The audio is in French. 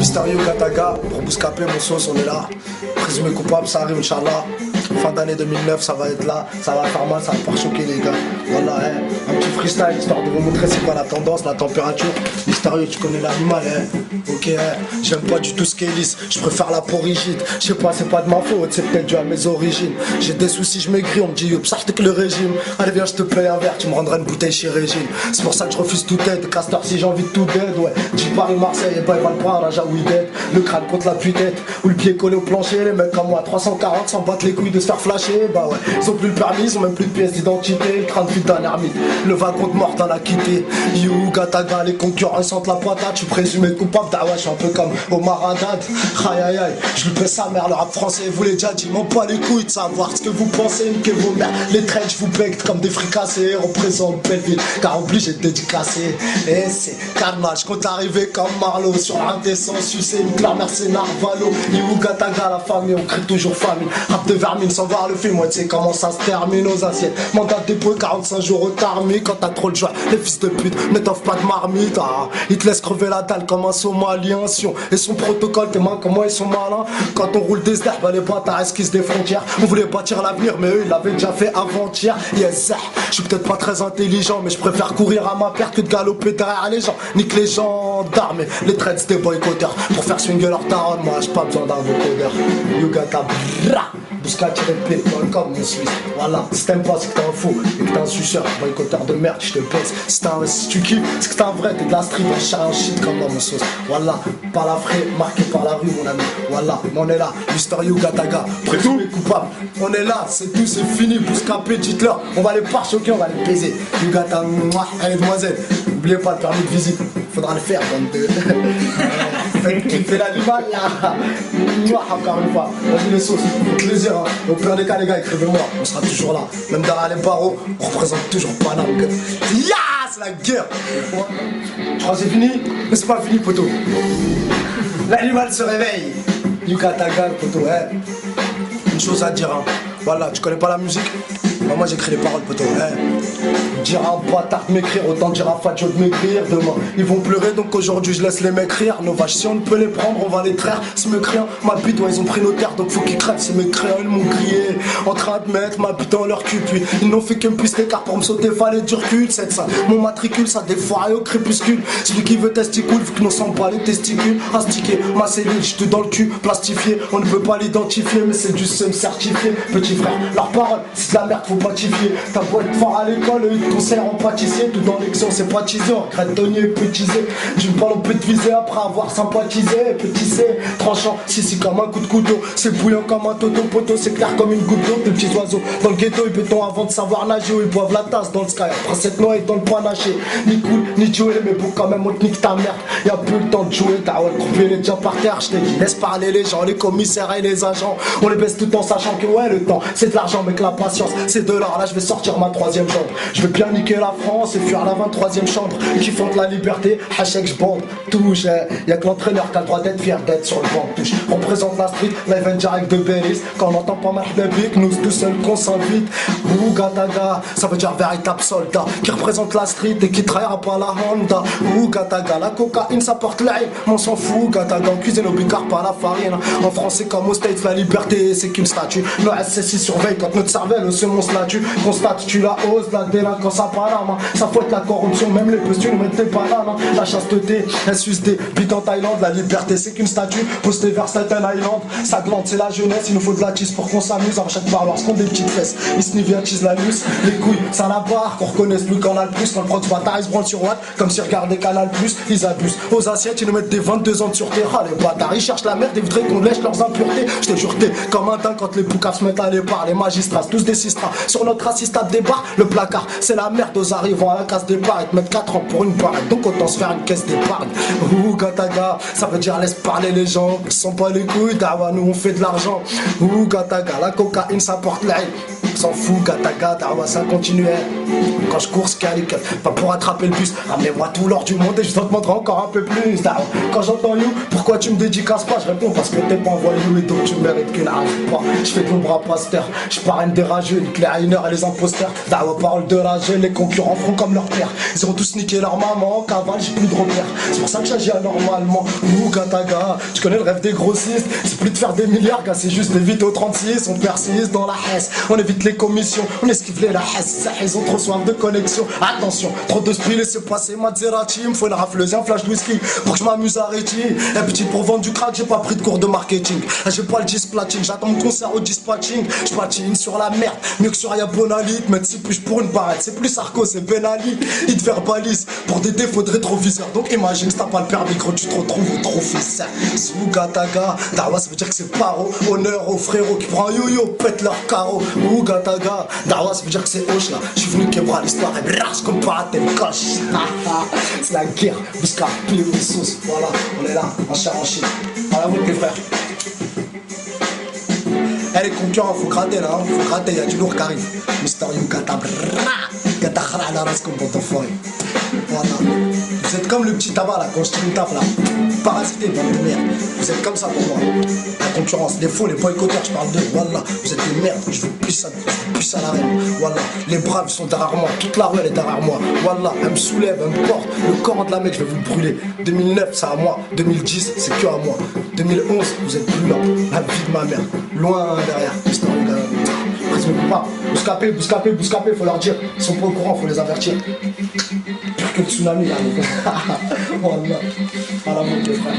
Mysterio Gataga, pour Bouscapé, mon sauce, on est là. Présumé coupable, ça arrive, Inch'Allah. Fin d'année 2009, ça va être là, ça va faire mal, ça va pas choquer les gars. Voilà, hein. Un petit freestyle histoire de vous montrer c'est quoi la tendance, la température. Mysterio, tu connais l'animal, hein. Ok, hein. J'aime pas du tout ce qui est lisse, je préfère la peau rigide. Je sais pas, c'est pas de ma faute, c'est peut-être dû à mes origines. J'ai des soucis, je maigris, on me dit youp, ça que le régime. Allez, viens, je te paye un verre, tu me rendras une bouteille chez Régine. C'est pour ça que je refuse toute aide, Castor si j'ai envie de tout dead, ouais. Dis Paris-Marseille et pas il va le prendre, là, oui dead. Le crâne contre la tue-tête, ou le pied collé au plancher. Les mecs comme moi, 340, s'en battent les couilles de se faire flasher. Bah ouais, ils ont plus le permis, ils ont même plus de pièces d'identité. Le crâne vide d'un ermite, le wagon de mort dans la quitté. You, Gataga, les concurrents sentent la patate. Je suis présumé coupable, ouais, je suis un peu comme Omar Haddad. Aïe aïe aïe, je lui paie sa mère, le rap français vous l'ai déjà dit. M'en pas les couilles de savoir ce que vous pensez, que vos mères. Les traits, je vous bec comme des fricassés. Représente Belleville, car obligé de dédicacer. Et c'est carnage, quand arrivé comme Marlowe. Sur l'indécence, sucer une claire mercenaire Valo. You, Gataga, la famille, on crie toujours famille. Rap de vermine sans voir le film, ouais, tu sais comment ça se termine aux assiettes. Mandat de dépôt 45 jours au tarmi. Quand t'as trop de joie, les fils de pute ne t'offrent pas de marmite. Ah, ils te laissent crever la dalle comme un Somalien. Sion. Et son protocole, tes mains, comment ils sont malins. Quand on roule des herbes, les bâtards esquissent des frontières. On voulait bâtir l'avenir, mais eux, ils l'avaient déjà fait avant-hier. Yes, je suis peut-être pas très intelligent, mais je préfère courir à ma perte que de galoper derrière les gens. Nique les gendarmes, les trades des boycotteurs. Pour faire swinger leur taronne, moi j'ai pas besoin d'un vocodeur. You got a bra. Bousca-p.com, mon Suisse. Voilà, si t'aimes pas, c'est que t'es un faux et que t'es un suceur, boycotteur de merde, je te pèse. Si tu kiffes, c'est que t'es un vrai, t'es de la street, un chien, un shit comme moi, mon sauce. Voilà, par la fraie, marqué par la rue, mon ami. Voilà, mais on est là, Mysterio Gataga, présumé coupable. On est là, c'est tout, c'est fini. Bousca-p, dites-leur, on va les pare-choquer, on va les baiser. You got a mouah, allez, demoiselle, n'oubliez pas le permis de visite, faudra le faire, bande de. Faites kiffer l'animal là. Mouah, encore une fois, vas-y les sauces, plaisir. Hein. Au pire des cas, les gars, écrivez-moi, on sera toujours là. Même derrière les barreaux, on représente toujours Paname. Ya, c'est la guerre. Tu crois que c'est fini? Mais c'est pas fini, poteau. L'animal se réveille. Yucataga, poteau, hein. Une chose à dire, hein. Voilà, tu connais pas la musique? Bah, moi j'écris les paroles, poteau, hein. Dire à un bâtard de m'écrire, autant dire à Fadjo de m'écrire. Demain, ils vont pleurer, donc aujourd'hui je laisse les mecs rire. Nos vaches, si on ne peut les prendre, on va les traire. C'est me criant, ma bite, ouais, ils ont pris nos terres, donc faut qu'ils crèvent. C'est mes créoles, ils m'ont crié, en train de mettre ma bite dans leur cul. Puis ils n'ont fait que me pister, car pour me sauter, fallait du recul. C'est ça, mon matricule, ça défoire au crépuscule. Celui qui veut testicule, vu que nous sommes pas les testicules. Astiqué, ma cellule, j'te dans le cul, plastifié. On ne peut pas l'identifier, mais c'est du seum certifié. Petit frère, leur parole, c'est de la merde, faut pas tifier. T'as beau être fort à l'école, eux, ils te conseillent en pâtissier. Tout dans l'exemple, c'est pas teasé, on regrette Tony pétisé. D'une balle, on peut te viser après avoir sympathisé. Petit C, tranchant, si comme un coup de couteau. C'est bouillant comme un toto, poteau, c'est clair comme une goutte d'eau. Des petits oiseaux dans le ghetto, ils béton avant de savoir nager. Ils boivent la tasse dans le sky, après cette noix et dans le panaché. Ni cool, ni jouer, mais pour quand même on te nique ta merde. Y'a plus le temps de jouer, t'as ouais, coupé les déjà par terre. Je t'ai dit, laisse parler les gens, les commissaires et les agents. On les baisse tout en sachant que ouais, le temps, c'est de l'argent, mais que la patience, c'est de l'or. Là, je vais sortir ma troisième jambe. Je vais bien niquer la France et fuir la 23e chambre. Qui font de la liberté, hashtag je bande, touche. Y'a que l'entraîneur qui a le droit d'être fier d'être sur le banc, touche. On représente la street, live and direct de Bellis. Quand on entend pas mal de bic, nous tout seuls qu'on s'invite. Ouh, Gataga, ça veut dire véritable soldat qui représente la street et qui trahira pas la Honda. Ouh, Gataga, la cocaïne ça porte l'ail. On s'en fout, Gataga, on cuisine au bicard pas la farine. En français comme aux States, la liberté c'est qu'une statue. Le SSI surveille quand notre cervelle se mon statut. Constate, tu la hausse, la délinquance à Panama. Ça fouette la corruption, même les pustules mettent des bananes. Hein. La chasteté, elle suce des bites en Thaïlande. La liberté c'est qu'une statue postée vers Staten Island. Ça glande, c'est la jeunesse, il nous faut de la tisse pour qu'on s'amuse. À chaque parloir, ce qu'on des petites fesses, ils se niviatisent la nuce. Les couilles, ça la barre, qu'on reconnaisse plus qu'en a le plus. Quand le prox bâtard, ils se branlent sur Watt, comme si regardaient Canal Plus, ils abusent. Aux assiettes, ils nous mettent des 22 ans de sûreté. Ah, les bâtards, ils cherchent la merde et voudraient qu'on lèche leurs impuretés. Je te jure, t'es comme un dingue quand les poucas se mettent à l'épargne. Les magistrats, tous des sistras. Sur notre assistable des bars, le placard, c'est la merde aux arrivants à la case départ. Ils te mettent 4 ans pour une barrette, donc autant se faire une caisse d'épargne. Ouh, Gataga, ça veut dire laisse parler les gens qui sont pas les couilles. Dawa, nous on fait de l'argent. Ouh, Gataga, la cocaïne ça porte l'ail. s'en fout, gata, ça continue. Quand je cours, scalique, pas pour attraper le bus. Ramenez-moi tout l'or du monde et je dois te montrer encore un peu plus. Quand j'entends you, pourquoi tu me dédicaces pas? Je réponds parce que t'es pas envoyé et donc tu mérites qu'une rage pas. Je fais de l'ombre à pasteur, je parraine des rageux, une clérineur et les imposteurs. Dawa parole de rageux, les concurrents feront comme leur père. Ils auront tous niqué leur maman, en cavale, j'ai plus de repères. C'est pour ça que j'agis anormalement. Ouh, gataga, tu connais le rêve des grossistes. C'est plus de faire des milliards, gars, c'est juste d'éviter au 36. On persiste dans la hesse, on évite les commissions, on esquive les la hesse. Ils ont trop soif de connexion. Attention, trop de spill et c'est passé Maserati. Il me faut une rafleuse, un flash de whisky pour que je m'amuse à Réti. Et petit pour vendre du crack, j'ai pas pris de cours de marketing. J'ai pas le 10 platine, j'attends mon concert au dispatching. Je patine sur la merde, mieux que sur Yabonalite. Mais si plus pour une barrette, c'est plus Sarko, c'est Ben Ali. Il te verbalise pour des défauts de rétroviseur. Donc imagine si t'as pas le permis, gros, tu te retrouves au trophée. Sougataga, Dawa ça veut dire que c'est paro. Honneur aux frérots qui prend un yo-yo, pète leur carreau. Ougataga, Dawa ça veut dire que c'est hoche là. Je suis venu québrar l'histoire et brasse comme par tes coche. C'est la guerre, jusqu'à tous les sauces. Voilà, on est là, en chair en chine. Voilà vous les frères. Eh les concurrents, faut gratter là, hein. Faut gratter, y'a du lourd qui arrive. Mister Yugata, Gata Khara la race comme ton foyer. Voilà. Vous êtes comme le petit tabac là, quand je tire une taf là. Parasité, bande de merde. Vous êtes comme ça pour moi. La concurrence, les faux, les boycotteurs, je parle d'eux. Voilà. Vous êtes des merdes. Je veux plus ça la reine. Voilà. Les braves sont derrière moi. Toute la rue elle est derrière moi. Voilà. Elle me soulève, elle me porte. Le corps de la mec, je vais vous le brûler. 2009, c'est à moi. 2010, c'est que à moi. 2011, vous êtes plus là. La vie de ma mère. Loin derrière. Mister Yugata. Prise me coupe pas. Bouscapé, faut leur dire. Ils sont pas au courant, faut les avertir. Pire que le tsunami là. Voilà. À la mode les frères.